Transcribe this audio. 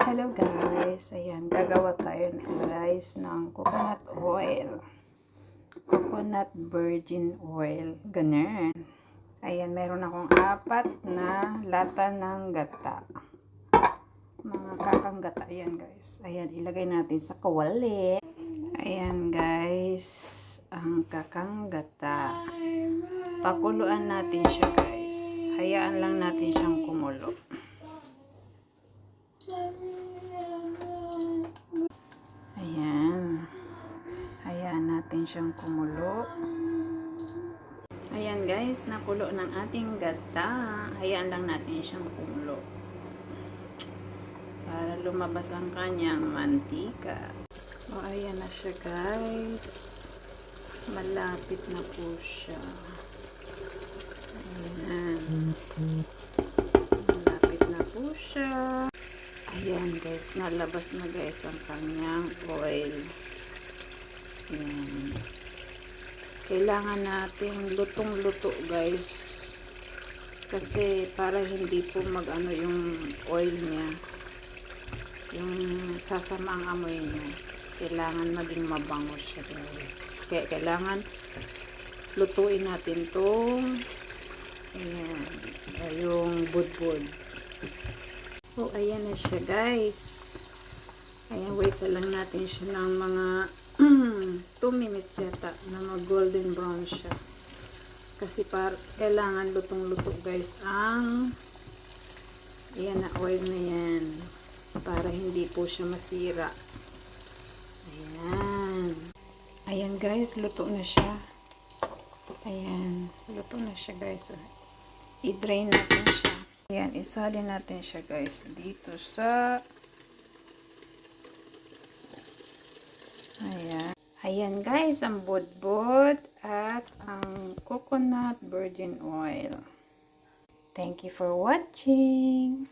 Hello guys, ayan, gagawa tayo guys ng coconut oil. Coconut virgin oil, ganun. Ayan, meron akong 4 na lata ng gata. Mga kakang gata, ayan guys. Ayan, ilagay natin sa kawali. Ayan guys, ang kakang gata. Pakuluan natin siya guys. Hayaan lang natin siyang kumulo. Ayan. Hayaan natin siyang kumulo. Ayan guys, nakulo ng ating gata. Hayaan lang natin siyang kumulo. Para lumabas ang kanyang mantika. O, ayan na siya guys. Malapit na po siya. Ayan. Malapit na po siya. Ayan guys, nalabas na guys ang kanyang oil. Ayan. Kailangan natin lutong-luto guys. Kasi para hindi po mag-ano yung oil niya. Yung sasama ang amoy niya. Kailangan maging mabango siya guys. Kaya kailangan lutuin natin tong ayan, yung budbud. So, ayan na siya guys. Ayan, wait lang natin siya ng mga 2 minutes yata na mag golden brown siya. Kasi kailangan lutong-luto guys ang ayan na oil na yan. Para hindi po siya masira. Ayan. Ayan guys, luto na siya. Ayan, luto na siya guys. I-drain natin siya. Ayan, isalin natin siya guys dito sa ayan. Ayan guys, ang budbud at ang coconut virgin oil. Thank you for watching.